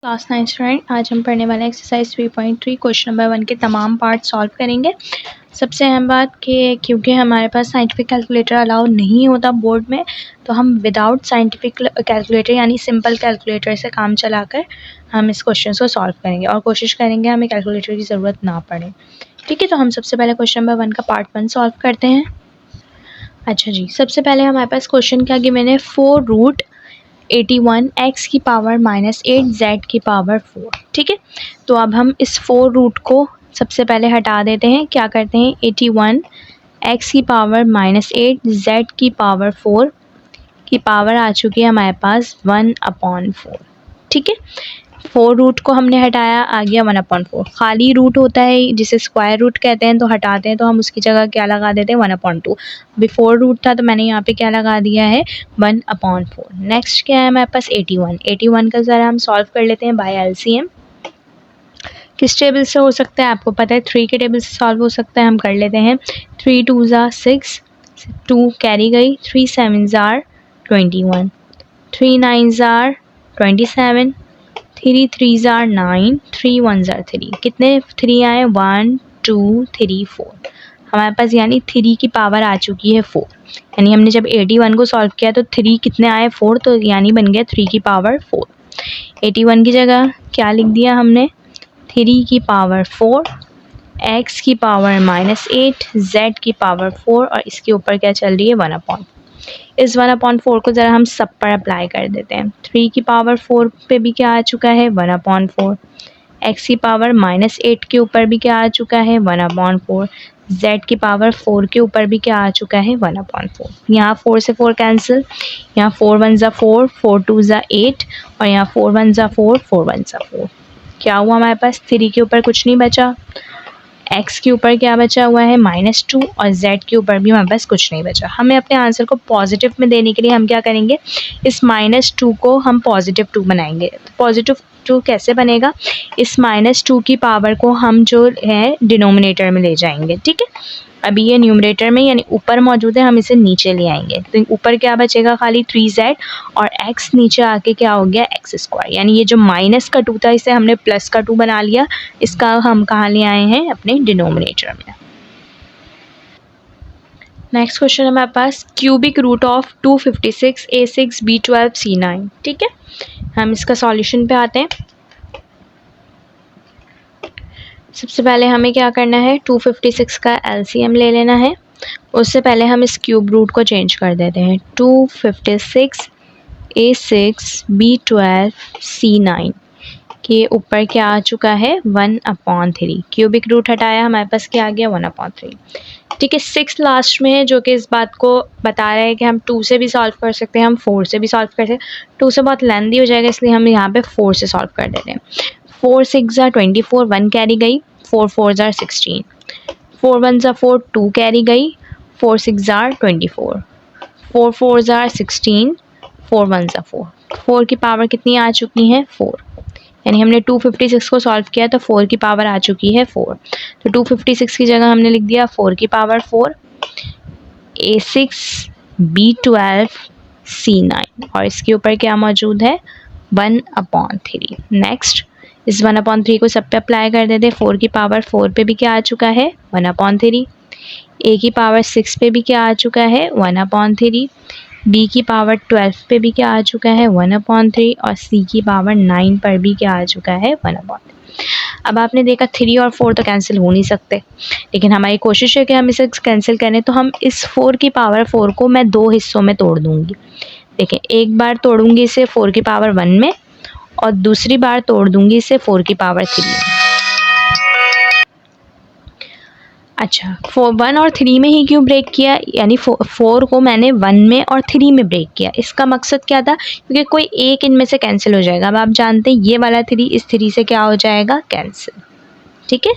Class 9 student, आज हम पढ़ने वाले एक्सरसाइज 3.3 क्वेश्चन नंबर 1 के तमाम पार्ट सॉल्व करेंगे। सबसे अहम बात कि क्योंकि हमारे पास साइंटिफिक कैलकुलेटर अलाउ नहीं होता बोर्ड में, तो हम विदाउट साइंटिफिक कैलकुलेटर यानी सिंपल कैलकुलेटर से काम चलाकर हम इस क्वेश्चन को सॉल्व करेंगे और कोशिश करेंगे हमें कैलकुलेटर की ज़रूरत ना पड़े। ठीक है, तो हम सबसे पहले क्वेश्चन नंबर 1 का पार्ट 1 सॉल्व करते हैं। अच्छा जी, सबसे पहले हमारे पास क्वेश्चन क्या कि मैंने 4√81 x की पावर -8 z की पावर 4। ठीक है, तो अब हम इस 4 रूट को सबसे पहले हटा देते हैं। क्या करते हैं, 81 x की पावर -8 z की पावर 4 की पावर आ चुकी है हमारे पास 1/4। ठीक है, 4 रूट को हमने हटाया, आ गया 1/4। खाली रूट होता है जिसे स्क्वायर रूट कहते हैं, तो हटाते हैं तो हम उसकी जगह क्या लगा देते हैं, 1/2। अभी 4 रूट था तो मैंने यहाँ पे क्या लगा दिया है, 1/4। नेक्स्ट क्या है हमारे पास, 81 का ज़रा हम सॉल्व कर लेते हैं बाय एलसीएम। किस टेबल से हो सकता है आपको पता है, 3 के टेबल से सॉल्व हो सकता है। हम कर लेते हैं। 3 2 6, 2 कैरी गई, 3 7 21, 3 9 27, 3 3 9, 3 1 3। कितने 3 आए, 1 2 3 4 हमारे पास, यानी 3 की पावर आ चुकी है 4। यानी हमने जब 81 को सॉल्व किया तो 3 कितने आए, 4, तो यानी बन गया 3 की पावर 4। 81 की जगह क्या लिख दिया हमने, 3 की पावर 4, x की पावर -8, z की पावर 4 और इसके ऊपर क्या चल रही है, 1/4। इस 1/4 को ज़रा हम सब पर अप्लाई कर देते हैं। 3 की पावर 4 पे भी क्या आ चुका है, 1/4। x की पावर -8 के ऊपर भी क्या आ चुका है, 1/4। z की पावर 4 के ऊपर भी क्या आ चुका है, 1/4। यहाँ 4 से 4 कैंसिल, यहाँ 4 1 4, 4 2 8 और यहाँ 4 1 4, 4 1 4। क्या हुआ हमारे पास, 3 के ऊपर कुछ नहीं बचा, x के ऊपर क्या बचा हुआ है, -2 और z के ऊपर भी हमारे पास कुछ नहीं बचा। हमें अपने आंसर को पॉजिटिव में देने के लिए हम क्या करेंगे, इस -2 को हम +2 बनाएंगे। तो +2 कैसे बनेगा, इस -2 की पावर को हम जो है डिनोमिनेटर में ले जाएंगे। ठीक है, अभी ये न्यूमरेटर में यानी ऊपर मौजूद है, हम इसे नीचे ले आएंगे तो ऊपर क्या बचेगा, खाली 3z और x नीचे आके क्या हो गया, x²। यानी ये जो माइनस का 2 था इसे हमने प्लस का 2 बना लिया। इसका हम कहाँ ले आए हैं, अपने डिनोमिनेटर में। नेक्स्ट क्वेश्चन है हमारे पास, cubic root of 256 a6 b12 c9। ठीक है, हम इसका सॉल्यूशन पे आते हैं। सबसे पहले हमें क्या करना है, 256 का एलसीएम ले लेना है। उससे पहले हम इस क्यूब रूट को चेंज कर देते हैं। 256 a6 b12 c9 के ऊपर क्या आ चुका है, 1/3। क्यूबिक रूट हटाया, हमारे पास क्या आ गया, 1/3। ठीक है, 6 लास्ट में है जो कि इस बात को बता रहा है कि हम 2 से भी सॉल्व कर सकते हैं, हम 4 से भी सॉल्व कर सकते हैं। 2 से बहुत लेंदी हो जाएगा, इसलिए हम यहाँ पे 4 से सॉल्व कर देते हैं। 4 6 24, 1 कैरी गई, 4 4 16, 4 1 4, 2 कैरी गई, 4 6 24, 4 4 16, 4 1 4। 4 की पावर कितनी आ चुकी है, 4। यानी हमने 256 को सॉल्व किया तो 4 की पावर आ चुकी है 4। तो 256 की जगह हमने लिख दिया 4 की पावर 4, a6 b12 c9 और इसके ऊपर क्या मौजूद है, 1/3। नेक्स्ट, इस 1/3 को सब पे अप्लाई कर देते। 4 की पावर 4 पे भी क्या आ चुका है, 1/3। a की पावर 6 पे भी क्या आ चुका है, 1/3। b की पावर 12 पे भी क्या आ चुका है, 1/3 और c की पावर 9 पर भी क्या आ चुका है, 1/3। अब आपने देखा 3 और 4 तो कैंसिल हो नहीं सकते, लेकिन हमारी कोशिश है कि हम इसे कैंसिल करें। तो हम इस 4 की पावर 4 को मैं 2 हिस्सों में तोड़ दूंगी। देखिए, एक बार तोड़ूंगी इसे 4 की पावर 1 में और दूसरी बार तोड़ दूंगी इसे 4 की पावर 3 में। अच्छा, 1 और 3 में ही क्यों ब्रेक किया, यानी 4 को मैंने 1 में और 3 में ब्रेक किया। इसका मकसद क्या था, क्योंकि कोई एक इनमें से कैंसिल हो जाएगा। अब आप जानते हैं ये वाला 3 इस 3 से क्या हो जाएगा, कैंसिल। ठीक है,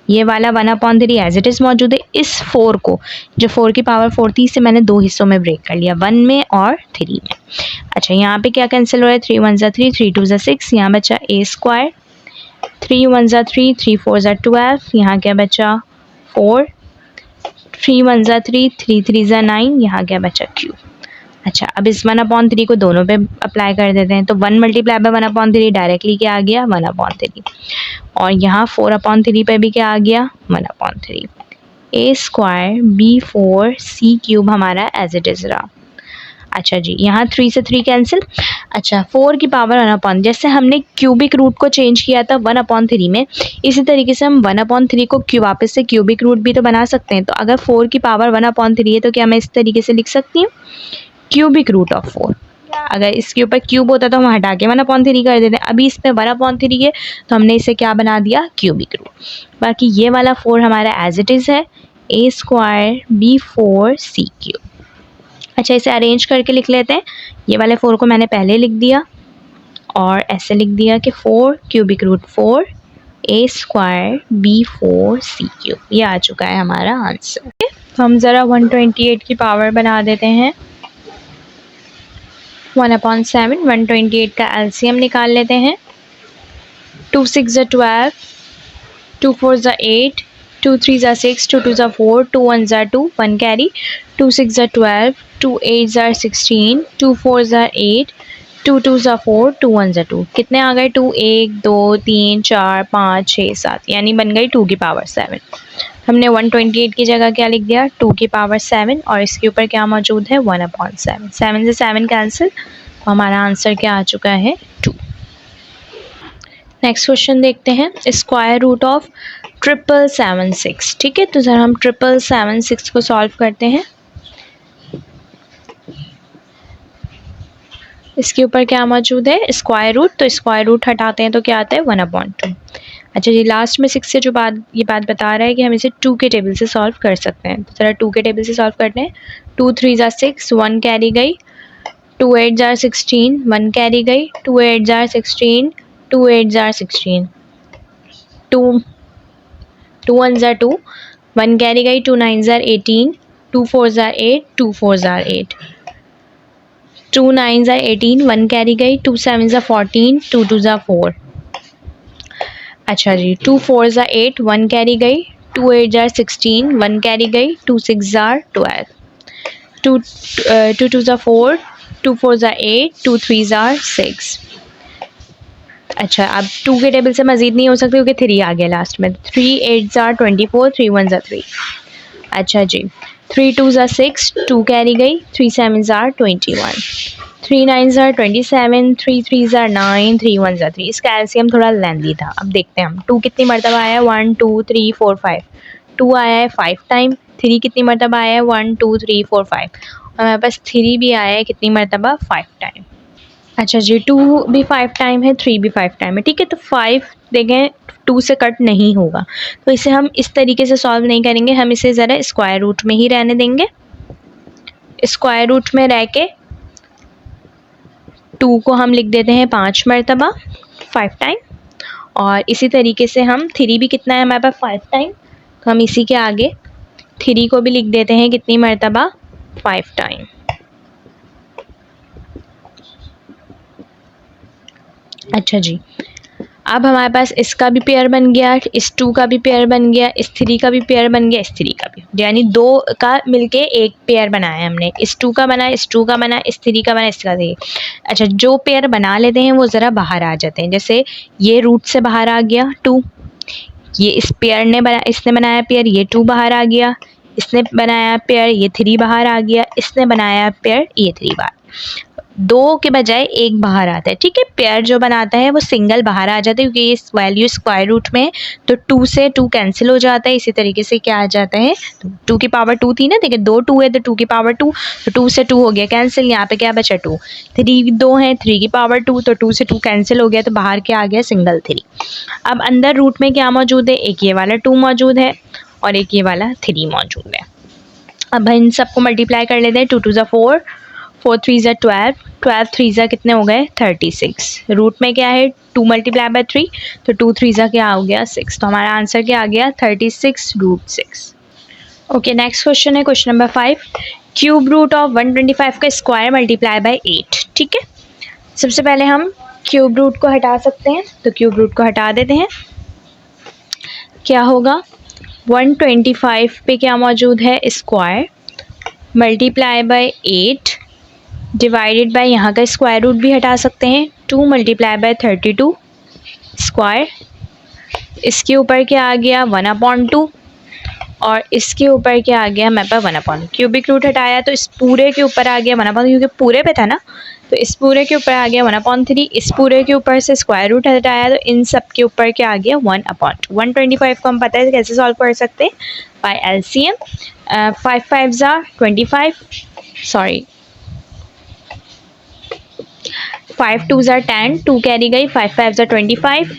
ये वाला 1/3 एज इट इज़ मौजूद है। इस 4 को, जो 4 की पावर 4 थी, इसे मैंने 2 हिस्सों में ब्रेक कर लिया, 1 में और 3 में। अच्छा, यहाँ पे क्या कैंसिल हो रहा है, 3 1 3, 3 2 6, यहाँ बचा a², 3 1 3, 3 4 12, यहाँ क्या बचा 4, 3 1 3, 3 3 9, यहाँ क्या बचा क्यूब। अच्छा, अब इस 1/3 को दोनों पे अप्लाई कर देते हैं, तो 1 मल्टीप्लाई बाय 1/3 डायरेक्टली क्या आ गया 1/3, और यहाँ 4/3 पे भी क्या आ गया 1/3। a स्क्वायर b4 c³ हमारा एज इट इज़ रहा। अच्छा जी, यहाँ 3 से 3 कैंसिल। अच्छा, 4 की पावर 1/, जैसे हमने क्यूबिक रूट को चेंज किया था 1/3 में, इसी तरीके से हम 1/3 को वापस से क्यूबिक रूट भी तो बना सकते हैं। तो अगर 4 की पावर 1/3 है तो क्या मैं इस तरीके से लिख सकती हूँ क्यूबिक रूट ऑफ 4। अगर इसके ऊपर क्यूब होता तो हम हटा के 1/3 कर देते। अभी इस पर 1/3 है तो हमने इसे क्या बना दिया क्यूबिक रूट। बाकी ये वाला 4 हमारा एज इट इज़ है a स्क्वायर b4 c³। अच्छा, इसे अरेंज करके लिख लेते हैं। ये वाले 4 को मैंने पहले लिख दिया और ऐसे लिख दिया कि 4 cubic root 4 a square b4 c³। ये आ चुका है हमारा आंसर। तो हम ज़रा 128 की पावर बना देते हैं 1/7। 128 का एलसीएम निकाल लेते हैं। 2 6 12, 2 4 8, 2 3 6, 2 2 4, 2 1 2, 1 कैरी, 2 6 12, 2 8 16, 2 4 8, 2 2 4, 2 1 2। कितने आ गए 2 1 2 3 4 5 6 7, यानी बन गई 2 की पावर 7। हमने 128 की जगह क्या लिख दिया 2 की पावर 7, और इसके ऊपर क्या मौजूद है 1/7। 7 से 7 कैंसिल, तो हमारा आंसर क्या आ चुका है 2। नेक्स्ट क्वेश्चन देखते हैं, स्क्वायर रूट ऑफ 776। ठीक है, तो ज़रा हम 776 को सॉल्व करते हैं। इसके ऊपर क्या मौजूद है स्क्वायर रूट, तो स्क्वायर रूट हटाते हैं तो क्या आता है 1/2। अच्छा जी, लास्ट में 6 से जो ये बात बता रहा है कि हम इसे 2 के टेबल से सॉल्व कर सकते हैं। तो ज़रा 2 के टेबल से सॉल्व करते हैं। 2 3 6, 1 कैरी गई, 2 8 16, 1 कैरी गई, 2 8 16, 2 8 16, 2 1 2, 1 कैरी गई, 2 9 18, 2 4 8, 2 4 8, 2 9 18, 1 कैरी गई, 2 7 14, 2 2 4। अच्छा जी, 2 4 8, 1 कैरी गई, 2 8 16, 1 कैरी गई, 2 6 12, 2 2 4, 2 4 8, 2 3 6। अच्छा, अब 2 के टेबल से मज़ीद नहीं हो सकते क्योंकि 3 आ गया लास्ट में। 3 8 24, 3 1 3। अच्छा जी, 3 2 6, 2 कैरी गई, 3 7 21, 3 9 27, 3 3 9, 3 1 3। इसका एलसीएम थोड़ा लेंदी था। अब देखते हैं हम 2 कितनी मरतबा आया है 1 2 3 4 5। 2 आया है 5 टाइम। 3 कितनी मरतबा आया है 1 2 3 4 5, और हमारे पास 3 भी आया है कितनी मरतबा 5 टाइम। अच्छा जी, 2 भी 5 टाइम है, 3 भी 5 टाइम है। ठीक है, तो 5 देखें 2 से कट नहीं होगा, तो इसे हम इस तरीके से सॉल्व नहीं करेंगे। हम इसे ज़रा स्क्वायर रूट में ही रहने देंगे। स्क्वायर रूट में रह के 2 को हम लिख देते हैं 5 मरतबा 5 टाइम, और इसी तरीके से हम 3 भी कितना है हमारे पास 5 टाइम, तो हम इसी के आगे 3 को भी लिख देते हैं कितनी मरतबा 5 टाइम। अच्छा जी, अब हमारे पास इसका भी पेयर बन गया, इस 2 का भी पेयर बन गया, इस 3 का भी पेयर बन गया, इस 3 का भी, यानी 2 का मिलके एक पेयर बनाया हमने। इस 2 का बना, इस 2 का बना, इस 3 का बना, इसका भी। अच्छा, जो पेयर बना लेते हैं वो ज़रा बाहर आ जाते हैं। जैसे ये रूट से बाहर आ गया 2, ये इस पेयर ने बना, इसने बनाया पेयर, ये 2 बाहर आ गया, इसने बनाया पेयर, ये 3 बाहर आ गया, इसने बनाया पेयर, ये 3 बाहर। 2 के बजाय 1 बाहर आता है। ठीक है, पेयर जो बनाता है वो सिंगल बाहर आ जाता है क्योंकि ये वैल्यू स्क्वायर रूट में है, तो 2 से 2 कैंसिल हो जाता है। इसी तरीके से क्या आ जाता है 2 की पावर 2 थी ना, देखिए 2 2 है तो 2 की पावर 2, तो 2 से 2 हो गया कैंसिल। यहाँ पे क्या बचा 2, 3 2 है, 3 की पावर 2, तो 2 से 2 कैंसिल हो गया, तो बाहर क्या आ गया सिंगल 3। अब अंदर रूट में क्या मौजूद है, एक ये वाला 2 मौजूद है और एक ये वाला 3 मौजूद है। अब इन सबको मल्टीप्लाई कर लेते हैं। 2 2 4, 4 3 12, 12 3 कितने हो गए 36। रूट में क्या है 2 मल्टीप्लाई बाय 3, तो 2 3 क्या हो गया 6, तो हमारा आंसर क्या आ गया 36 रूट 6। ओके, नेक्स्ट क्वेश्चन है question number 5, cube root of 125 का स्क्वायर मल्टीप्लाई बाय 8। ठीक है, सबसे पहले हम क्यूब रूट को हटा सकते हैं, तो क्यूब रूट को हटा देते हैं। क्या होगा 125 पे क्या मौजूद है square multiply by 8 divided by यहाँ का स्क्वायर रूट भी हटा सकते हैं, 2 मल्टीप्लाई बाय 32 स्क्वायर, इसके ऊपर क्या आ गया 1/2 और इसके ऊपर क्या आ गया हमारे पास 1/2। क्यूबिक रूट हटाया तो इस पूरे के ऊपर आ गया 1/2, क्योंकि पूरे पे था ना, तो इस पूरे के ऊपर आ गया 1/3। इस पूरे के ऊपर से स्क्वायर रूट हटाया तो इन सब के ऊपर क्या आ गया 1/2। 125 को हम पता है कैसे सॉल्व कर सकते हैं, बाय एलसीएम। 5 5 25, सॉरी 5 2 10, 2 कैरी गई, 5 5 25,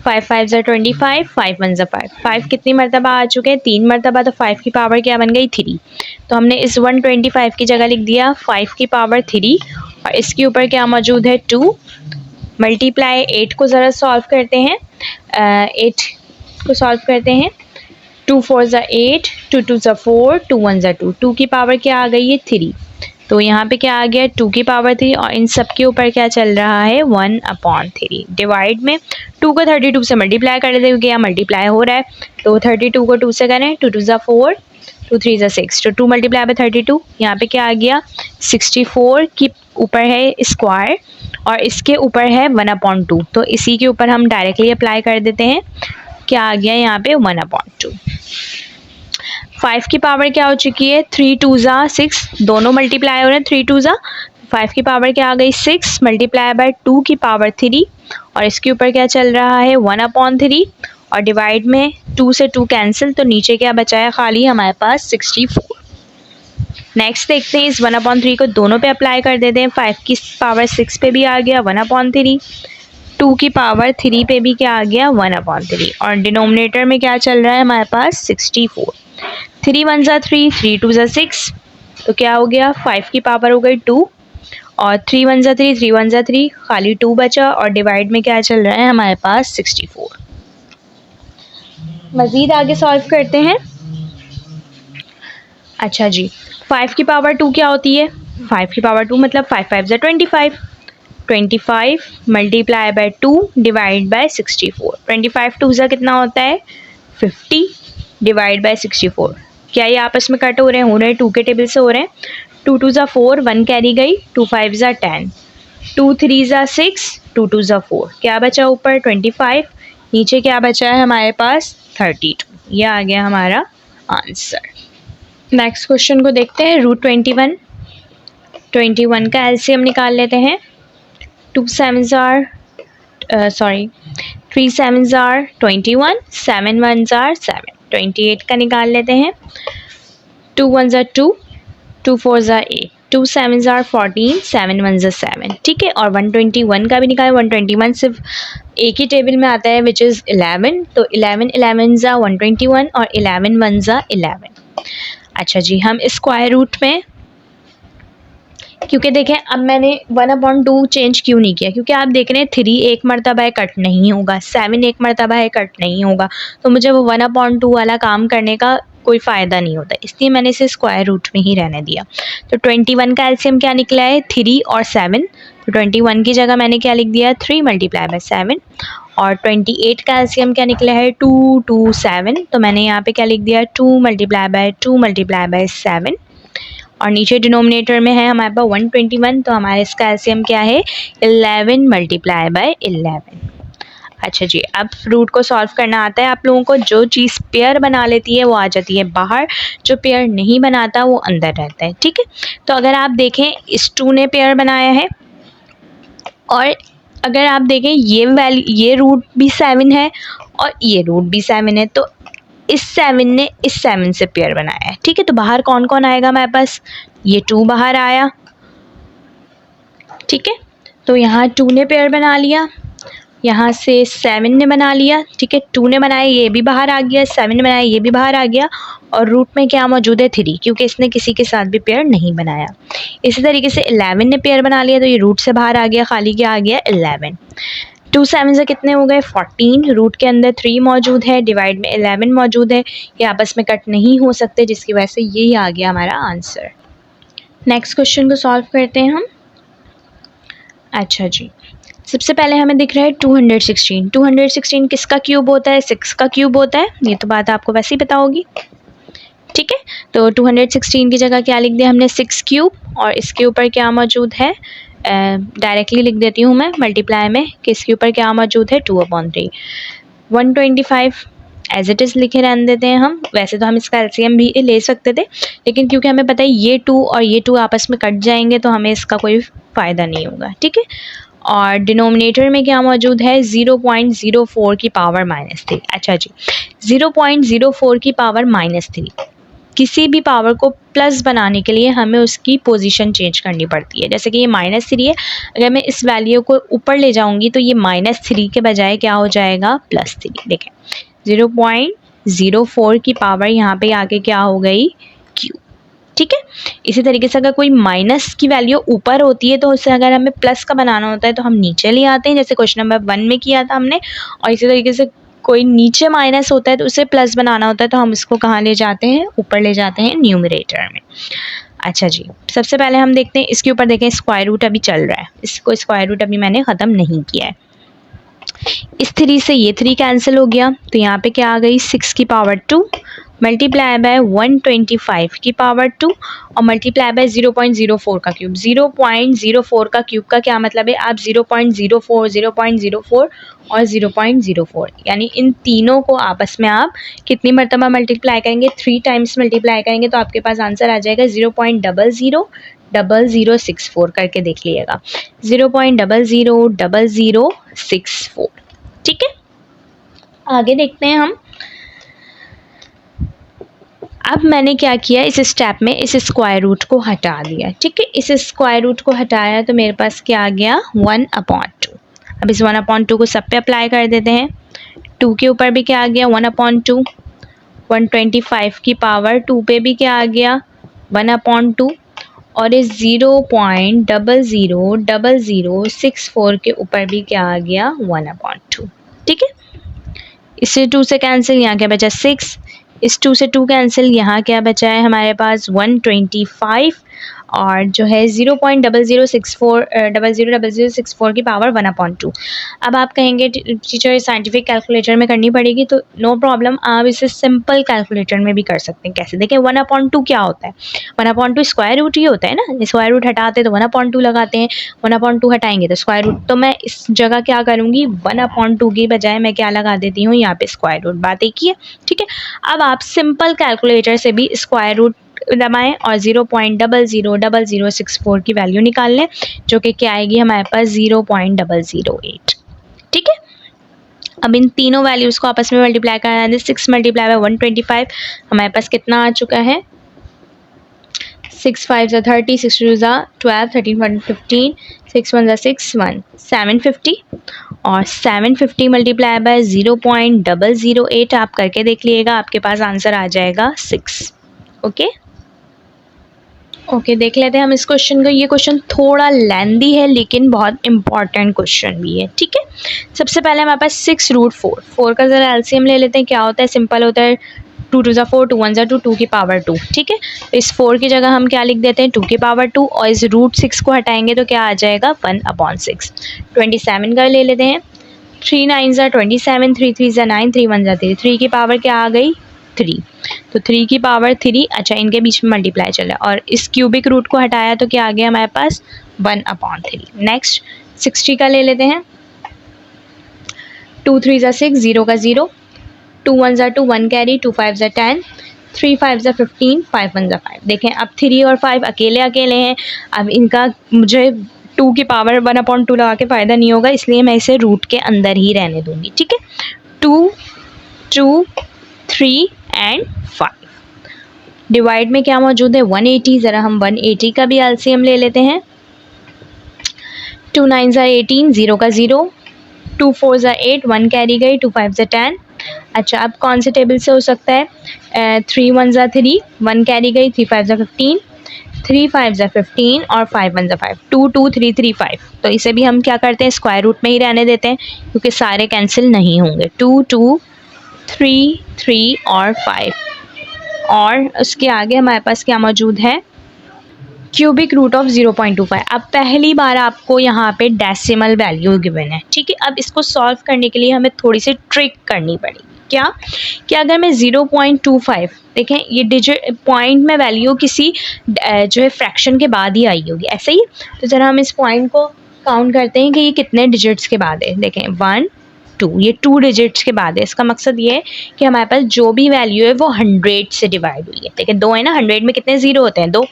5 5 25, 5 1 5। 5 कितनी मरतबा आ चुके हैं, 3 मरतबा, तो 5 की पावर क्या बन गई 3। तो हमने इस 125 की जगह लिख दिया 5 की पावर 3 और इसके ऊपर क्या मौजूद है 2 मल्टीप्लाई 8 को ज़रा सॉल्व करते हैं। 8 को सॉल्व करते हैं, 2 4 8, 2 2 4, 2 1 2, 2 की पावर क्या आ गई है 3। तो यहाँ पे क्या आ गया 2 की पावर 3 और इन सब के ऊपर क्या चल रहा है 1/3। डिवाइड में 2 को 32 से मल्टीप्लाई कर लेते क्योंकि यहाँ मल्टीप्लाई हो रहा है, तो 32 को 2 से करें, 2 2 4, 2 3 6, तो 2 मल्टीप्लाई बाय 32, यहाँ पे क्या आ गया 64 की ऊपर है स्क्वायर और इसके ऊपर है 1/2, तो इसी के ऊपर हम डायरेक्टली अप्लाई कर देते हैं, क्या आ गया यहाँ पे 1/2। 5 की पावर क्या हो चुकी है 3 2 6, दोनों मल्टीप्लाई हो रहे हैं, 3 2 5 की पावर क्या आ गई 6 मल्टीप्लाई बाय 2 की पावर 3 और इसके ऊपर क्या चल रहा है 1/3 और डिवाइड में 2 से 2 कैंसिल, तो नीचे क्या बचा है खाली हमारे पास 64। नेक्स्ट देखते हैं, इस 1/3 को दोनों पे अप्लाई कर देते हैं। 5 की पावर 6 पे भी आ गया 1/3, 2 की पावर 3 पे भी क्या आ गया 1/3 और डिनोमिनेटर में क्या चल रहा है हमारे पास 64। 3 1 3, 3 2 6, तो क्या हो गया 5 की पावर हो गई 2 और 3 1 3, 3 1 3, खाली 2 बचा और डिवाइड में क्या चल रहा है हमारे पास 64। मज़ीद आगे सॉल्व करते हैं। अच्छा जी, 5 की पावर 2 क्या होती है, 5 की पावर 2 मतलब 5 5 25, 25 मल्टीप्लाई बाय 2 डिवाइड बाय 64। 25 2 कितना होता है 50 डिवाइड बाय 64। क्या ये आपस में कट हो रहे हैं 2 के टेबल से हो रहे हैं। 2 2 4, 1 कैरी गई, 2 5 10, 2 3 6, 2 2 4, क्या बचा ऊपर 25, नीचे क्या बचा है हमारे पास 32। यह आ गया हमारा आंसर। नेक्स्ट क्वेश्चन को देखते हैं। √21, 21 का एलसीएम निकाल लेते हैं। 3 7 are 21, 7 1 are 7, 28 का निकाल लेते हैं। 2 1 are 2, 2 4 are 8, 2 7 are 14, 7 1 are 7, ठीक है। और 121 का भी निकालें। 121 सिर्फ एक ही टेबल में आता है विच इज़ 11, तो 11 11 are 121 और 11 1 are 11। अच्छा जी, हम स्क्वायर रूट में, क्योंकि देखें अब मैंने 1/2 चेंज क्यों नहीं किया, क्योंकि आप देख रहे हैं 3 एक मरतबा है कट नहीं होगा, 7 एक मरतबा है कट नहीं होगा, तो मुझे वो 1/2 वाला काम करने का कोई फ़ायदा नहीं होता, इसलिए मैंने इसे स्क्वायर रूट में ही रहने दिया। तो 21 का एलसीएम क्या निकला है 3 और 7, तो 21 की जगह मैंने क्या लिख दिया 3 मल्टीप्लाई बाय 7 और 28 का एलसीएम क्या निकला है 2 2 7, तो मैंने यहाँ पे क्या लिख दिया 2 मल्टीप्लाई बाय 2 मल्टीप्लाई बाय 7 और नीचे डिनोमिनेटर में है हमारे पास 121, तो हमारे इसका एलसीएम क्या है 11 मल्टीप्लाई बाय 11। अच्छा जी, अब रूट को सॉल्व करना आता है आप लोगों को। जो चीज़ पेयर बना लेती है वो आ जाती है बाहर, जो पेयर नहीं बनाता वो अंदर रहता है, ठीक है। तो अगर आप देखें इस 2 ने पेयर बनाया है और अगर आप देखें ये रूट भी 7 है और ये रूट भी 7 है, तो इस 7 ने इस 7 से पेयर बनाया है, ठीक है। तो बाहर कौन कौन आएगा हमारे पास, ये 2 बाहर आया, ठीक है। तो यहाँ 2 ने पेयर बना लिया, यहाँ से 7 ने बना लिया, ठीक है। 2 ने बनाया ये भी बाहर आ गया, 7 ने बनाया ये भी बाहर आ गया और रूट में क्या मौजूद है 3, क्योंकि इसने किसी के साथ भी पेयर नहीं बनाया। इसी तरीके से 11 ने पेयर बना लिया, तो ये रूट से बाहर आ गया, खाली क्या आ गया 11। 2 7 से कितने हो गए 14, रूट के अंदर 3 मौजूद है, डिवाइड में 11 मौजूद है, ये आपस में कट नहीं हो सकते, जिसकी वजह से यही आ गया हमारा आंसर। नेक्स्ट क्वेश्चन को सॉल्व करते हैं हम। अच्छा जी, सबसे पहले हमें दिख रहा है 216। 216 किसका क्यूब होता है 6 का क्यूब होता है, ये तो बात आपको वैसे ही पता होगी, ठीक है, तो 216 की जगह क्या लिख दिया हमने 6 क्यूब, और इसके ऊपर क्या मौजूद है, डायरेक्टली लिख देती हूँ मैं मल्टीप्लाई में कि इसके ऊपर क्या मौजूद है 2/3। 125 एज इट इज़ लिखे रहने देते हैं हम। वैसे तो हम इसका एलसीएम भी ले सकते थे, लेकिन क्योंकि हमें पता है ये 2 और ये 2 आपस में कट जाएंगे तो हमें इसका कोई फ़ायदा नहीं होगा। ठीक है, और डिनोमिनेटर में क्या मौजूद है 0.04 की पावर -3। अच्छा जी, 0.04 की पावर -3, किसी भी पावर को प्लस बनाने के लिए हमें उसकी पोजीशन चेंज करनी पड़ती है। जैसे कि ये -3 है, अगर मैं इस वैल्यू को ऊपर ले जाऊंगी तो ये -3 के बजाय क्या हो जाएगा +3। देखें 0.04 की पावर यहाँ पे आके क्या हो गई q। ठीक है, इसी तरीके से अगर कोई माइनस की वैल्यू ऊपर होती है तो उससे अगर हमें प्लस का बनाना होता है तो हम नीचे ले आते हैं, जैसे क्वेश्चन नंबर 1 में किया था हमने। और इसी तरीके से कोई नीचे माइनस होता है तो उसे प्लस बनाना होता है तो हम इसको कहाँ ले जाते हैं, ऊपर ले जाते हैं न्यूमरेटर में। अच्छा जी, सबसे पहले हम देखते हैं इसके ऊपर, देखें स्क्वायर रूट अभी चल रहा है, इसको स्क्वायर रूट अभी मैंने ख़त्म नहीं किया है। इस 3 से ये 3 कैंसिल हो गया, तो यहाँ पे क्या आ गई 6 की पावर 2 मल्टीप्लाई बाय 125 की पावर 2 और मल्टीप्लाई बाय 0.04 का क्यूब। 0.04 का क्यूब का क्या मतलब है, आप 0.04, 0.04 और 0.04 यानी इन तीनों को आपस में आप कितनी मरतबा मल्टीप्लाई करेंगे, 3 टाइम्स मल्टीप्लाई करेंगे तो आपके पास आंसर आ जाएगा 0.000064 करके देख लीजिएगा, 0.000064। ठीक है, आगे देखते हैं हम। अब मैंने क्या किया, इस स्टेप में इस स्क्वायर रूट को हटा दिया। ठीक है, इस स्क्वायर रूट को हटाया तो मेरे पास क्या आ गया 1/2। अब इस 1/2 को सब पे अप्लाई कर देते हैं। 2 के ऊपर भी क्या आ गया 1/2, 125 की पावर 2 पे भी क्या आ गया 1/2, और इस 0.000064 के ऊपर भी क्या आ गया 1/2। ठीक है, इससे 2 से कैंसिल, यहाँ क्या बचा 6, इस 2 से 2 कैंसिल, यहाँ क्या बचा है हमारे पास 125, और जो है 0.0064 की पावर 1/2। अब आप कहेंगे टीचर साइंटिफिक कैलकुलेटर में करनी पड़ेगी, तो नो प्रॉब्लम, आप इसे सिंपल कैलकुलेटर में भी कर सकते हैं। कैसे, देखें 1/2 क्या होता है, 1/2 स्क्वायर रूट ही होता है ना, स्क्वायर रूट हटाते तो 1/2 लगाते हैं, 1/2 हटाएंगे तो स्क्वायर रूट। तो मैं इस जगह क्या करूँगी 1/2 की बजाय मैं क्या लगा देती हूँ यहाँ पे स्क्वायर रूट। बात एक ही है। ठीक है, अब आप सिंपल कैलकुलेटर से भी स्क्वायर रूट दबाएं और 0.000064 की वैल्यू निकाल लें, जो कि क्या आएगी हमारे पास 0.008। ठीक है, अब इन तीनों वैल्यूज़ को आपस में मल्टीप्लाई करना है। 6 मल्टीप्लाई बाय 125 हमारे पास कितना आ चुका है, 6 5 ज़ा 30, 6 2 ज़ा 12, 13 1 15, 6 1 ज़ा 6 1 750, और 750 मल्टीप्लाई बाय 0.008 आप करके देख लीजिएगा, आपके पास आंसर आ जाएगा 6। ओके, देख लेते हैं हम इस क्वेश्चन को। ये क्वेश्चन थोड़ा लेंदी है लेकिन बहुत इंपॉर्टेंट क्वेश्चन भी है। ठीक है, सबसे पहले हमारे पास 6√4 का ज़रा एलसीएम ले लेते हैं। क्या होता है, सिंपल होता है, 2 2 ज़ा 4, 2 1 ज़ा 2, 2 की पावर 2। ठीक है, तो इस 4 की जगह हम क्या लिख देते हैं 2 की पावर 2, और इस √6 को हटाएंगे तो क्या आ जाएगा 1/6। 27 का ले लेते हैं, 3 9 ज़ा 27, 3 3 ज़ा 9, 3 1 ज़ा 3, 3 की पावर क्या आ गई 3, तो 3 की पावर 3। अच्छा, इनके बीच में मल्टीप्लाई चला और इस क्यूबिक रूट को हटाया तो क्या आ गया हमारे पास 1/3। नेक्स्ट 60 का ले लेते हैं, 2 3 ज़ा 6, 0 का 0, 2 1 ज़ा 2, 1 कैरी, 2 5 ज़ा 10, 3 5 ज़ा 15, 5 1 ज़ा 5। देखें अब 3 और 5 अकेले अकेले हैं, अब इनका मुझे 2 की पावर 1/2 लगा के फ़ायदा नहीं होगा, इसलिए मैं इसे रूट के अंदर ही रहने दूंगी। ठीक है, 2 2 3 एंड 5। डिवाइड में क्या मौजूद है 180, ज़रा हम 180 का भी एलसीएम ले लेते हैं। 2 9 ज़ा 18, 0 का 0, 2 4 ज़ा 8, 1 कैरी गई, 2 5 ज़ा 10। अच्छा, अब कौन से टेबल से हो सकता है, 3 1 ज़ा 3, 1 कैरी गई, 3 5 ज़ा 15, 3 5 ज़ा 15 और 5 1 ज़ा 5, 2 2 3 3 5। तो इसे भी हम क्या करते हैं स्क्वायर रूट में ही रहने देते हैं क्योंकि सारे कैंसिल नहीं होंगे। 2 2 3 3 और 5, और उसके आगे हमारे पास क्या मौजूद है क्यूबिक रूट ऑफ 0.25। अब पहली बार आपको यहाँ पे डेसिमल वैल्यू गिवन है। ठीक है, अब इसको सॉल्व करने के लिए हमें थोड़ी सी ट्रिक करनी पड़ेगी। क्या कि अगर मैं 0.25 देखें, ये डिजिट पॉइंट में वैल्यू किसी जो है फ्रैक्शन के बाद ही आई होगी, ऐसे ही। तो ज़रा हम इस पॉइंट को काउंट करते हैं कि ये कितने डिजिट्स के बाद है। देखें 1 2, ये 2 डिजिट्स के बाद है। इसका मकसद ये है कि हमारे पास जो भी वैल्यू है वो 100 से डिवाइड हुई है। देखिए 2 है ना, 100 में कितने ज़ीरो होते हैं, 2।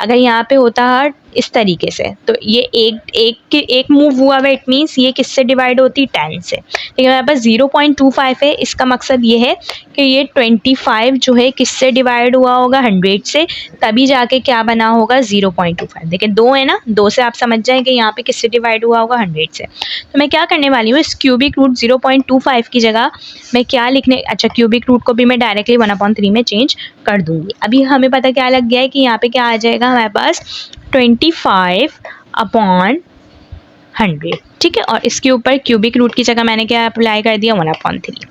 अगर यहाँ पे होता है इस तरीके से तो ये एक मूव हुआ है, इट मीन्स ये किससे डिवाइड होती, 10 से। लेकिन हमारे पास 0.25 है, इसका मकसद ये है कि ये 25 जो है किससे डिवाइड हुआ होगा, 100 से, तभी जाके क्या बना होगा 0.25। देखिए 2 है ना, 2 से आप समझ जाएं कि यहाँ पे किससे डिवाइड हुआ होगा, 100 से। तो मैं क्या करने वाली हूँ, इस क्यूबिक रूट 0.25 की जगह मैं क्या लिखने, अच्छा क्यूबिक रूट को भी मैं डायरेक्टली 1/3 में चेंज कर दूंगी। अभी हमें पता क्या लग गया है कि यहाँ पे क्या आ जाएगा हमारे पास 25/100, ठीक है। और इसके ऊपर क्यूबिक रूट की जगह मैंने क्या अप्लाई कर दिया, 1/3।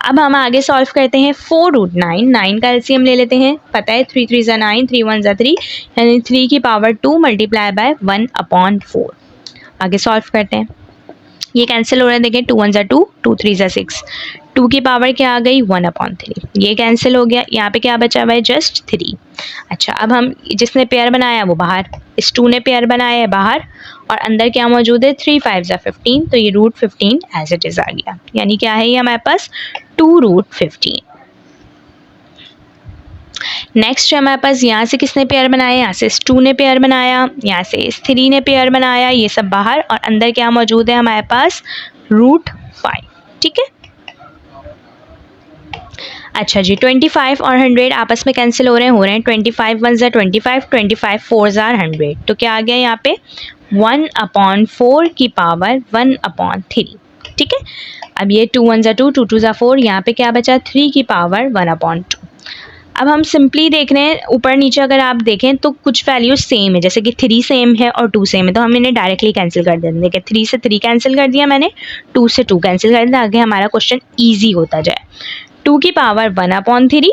अब हम आगे सॉल्व करते हैं 4√9, 9 का एलसीएम ले लेते हैं। पता है 3 3 ज़ा 9, 3 1 ज़ा 3, यानी 3 की पावर 2 मल्टीप्लाई बाय 1/4। आगे सॉल्व करते हैं, ये कैंसिल हो रहा है। देखें 2 1 ज़ा 2, 2 3 ज़ा 6, 2 की पावर क्या आ गई 1/3, ये कैंसिल हो गया। यहाँ पे क्या बचा हुआ है, जस्ट 3। अच्छा अब हम, जिसने पेयर बनाया वो बाहर, इस 2 ने पेयर बनाया है बाहर, और अंदर क्या मौजूद है 3 5 ज़ा 15, तो ये √15 एज इट इज़ आ गया। यानी क्या है ये हमारे पास 2√15। नेक्स्ट हमारे पास यहाँ से किसने पेयर बनाया, यहाँ से इस 2 ने पेयर बनाया, यहाँ से इस 3 ने पेयर बनाया, ये सब बाहर, और अंदर क्या मौजूद है हमारे पास √5, ठीक है। अच्छा जी 25 और 100 आपस में कैंसिल हो रहे हैं 25 1 ज़ा 25, 25 4 ज़ा 100, तो क्या आ गया यहाँ पे 1/4 की पावर 1/3, ठीक है। अब ये 2 1 ज़ा 2, 2 2 ज़ा 4, यहाँ पे क्या बचा 3 की पावर 1/2। अब हम सिंपली देख रहे हैं ऊपर नीचे, अगर आप देखें तो कुछ वैल्यूज सेम है, जैसे कि 3 सेम है और 2 सेम है, तो हम इन्हें डायरेक्टली कैंसिल कर देंगे। देखिए 3 से 3 कैंसिल कर दिया मैंने, 2 से 2 कैंसिल कर दिया, आगे हमारा क्वेश्चन ईजी होता जाए। 2 की पावर 1/3,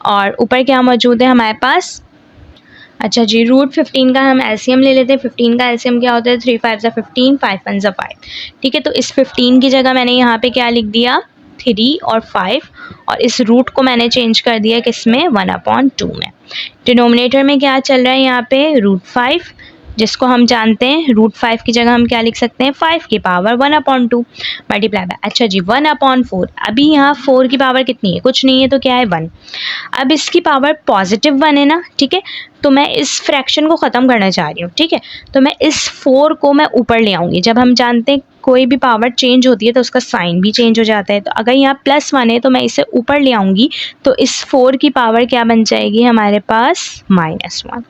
और ऊपर क्या मौजूद है हमारे पास, अच्छा जी √15 का हम एलसीएम ले लेते हैं। 15 का एलसीएम क्या होता है, 3 5 ज़ा 15, 5 1 ज़ा 5, ठीक है। तो इस 15 की जगह मैंने यहाँ पे क्या लिख दिया 3 और 5, और इस रूट को मैंने चेंज कर दिया किसमें 1/2 में। डिनोमिनेटर में क्या चल रहा है यहाँ पे √5, जिसको हम जानते हैं √5 की जगह हम क्या लिख सकते हैं 5 की पावर 1/2 मल्टीप्लाई बाय, अच्छा जी 1/4। अभी यहाँ 4 की पावर कितनी है, कुछ नहीं है, तो क्या है 1। अब इसकी पावर पॉजिटिव 1 है ना, ठीक है। तो मैं इस फ्रैक्शन को ख़त्म करना चाह रही हूँ, ठीक है। तो मैं इस 4 को मैं ऊपर ले आऊँगी। जब हम जानते हैं कोई भी पावर चेंज होती है तो उसका साइन भी चेंज हो जाता है, तो अगर यहाँ +1 है तो मैं इसे ऊपर ले आऊँगी, तो इस 4 की पावर क्या बन जाएगी हमारे पास -1,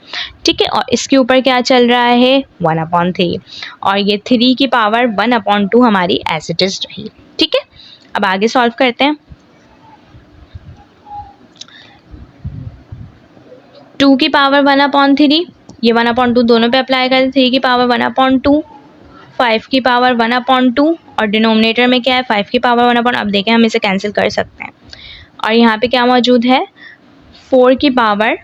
ठीक है। और इसके ऊपर क्या चल रहा है 1/3, और ये 3 की पावर 1/2 हमारी एज इट इज़ रही, ठीक है। अब आगे सॉल्व करते हैं। 2 की पावर 1/3, ये 1/2 दोनों पे अप्लाई करें, 3 की पावर 1/2, 5 की पावर 1/2, और डिनोमिनेटर में क्या है 5 की पावर 1/2। अब देखें हम इसे कैंसिल कर सकते हैं, और यहाँ पे क्या मौजूद है 4 की पावर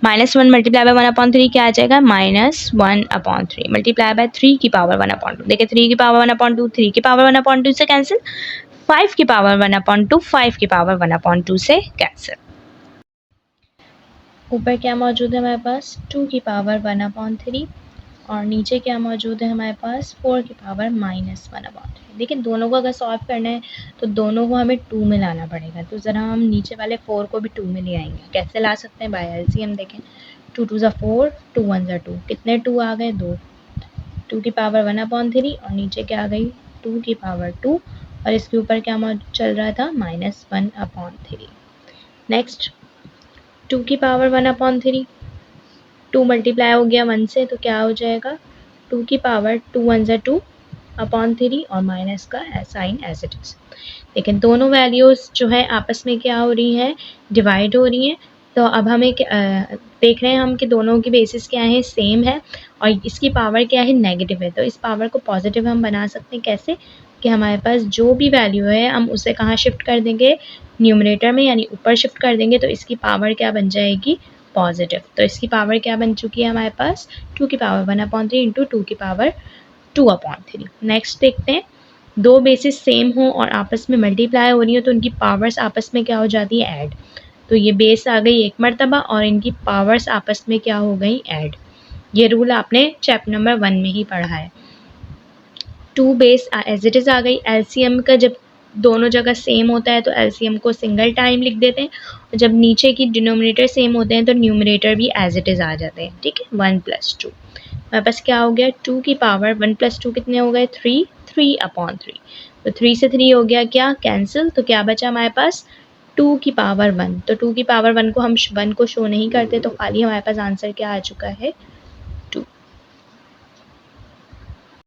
-1 मल्टीप्लाई बाय 1/3 क्या आ जाएगा -1/3 मल्टीप्लाई बाय 3 की पावर 1/2। देखिए 3 की पावर 1/2, 3 की पावर 1/2 से कैंसिल, 5 की पावर 1/2, 5 की पावर 1/2 से कैंसिल। ऊपर क्या मौजूद है हमारे पास 2 की पावर 1/3, और नीचे क्या मौजूद है हमारे पास 4 की पावर -1/3। देखिए दोनों को अगर सॉल्व करना है तो दोनों को हमें 2 में लाना पड़ेगा, तो ज़रा हम नीचे वाले 4 को भी 2 में ले आएंगे। कैसे ला सकते हैं, बाय एलसीएम देखें 2 2 ज़ा 4, 2 1 ज़ा 2, कितने 2 आ गए 2, 2 की पावर 1/3, और नीचे क्या आ गई 2 की पावर 2, और इसके ऊपर क्या चल रहा था -1/3। नेक्स्ट 2 की पावर 1/3, 2 मल्टीप्लाई हो गया 1 से, तो क्या हो जाएगा 2 की पावर 2 1 ज़ा 2/3, और माइनस का साइन एज इट इज़। लेकिन दोनों वैल्यूज़ जो है आपस में क्या हो रही हैं, डिवाइड हो रही हैं। तो अब हमें देख रहे हैं हम कि दोनों की बेसिस क्या है, सेम है, और इसकी पावर क्या है नेगेटिव है। तो इस पावर को पॉजिटिव हम बना सकते हैं कैसे, कि हमारे पास जो भी वैल्यू है हम उसे कहाँ शिफ्ट कर देंगे, न्यूमरेटर में, यानी ऊपर शिफ्ट कर देंगे, तो इसकी पावर क्या बन जाएगी पॉजिटिव। तो इसकी पावर क्या बन चुकी है हमारे पास 2 की पावर 1/3 इंटू 2 की पावर 2/3। नेक्स्ट देखते हैं दो बेसिस सेम हो और आपस में मल्टीप्लाई हो रही हो तो उनकी पावर्स आपस में क्या हो जाती है, ऐड। तो ये बेस आ गई एक मरतबा और इनकी पावर्स आपस में क्या हो गई, ऐड। ये रूल आपने चैप्टर नंबर 1 में ही पढ़ा है। Two base as it is आ गई। एलसीएम का जब दोनों जगह सेम होता है तो एलसीएम को सिंगल टाइम लिख देते हैं, और जब नीचे की डिनोमिनेटर सेम होते हैं तो न्यूमरेटर भी एज इट इज़ आ जाते हैं। ठीक है, 1 + 2 हमारे पास क्या हो गया, 2 की पावर 1 + 2 कितने हो गए, 3, 3/3। तो 3 से 3 हो गया क्या, कैंसिल। तो क्या बचा हमारे पास, 2 की पावर 1। तो 2 की पावर 1 को हम 1 को शो नहीं करते, तो खाली हमारे पास आंसर क्या आ चुका है,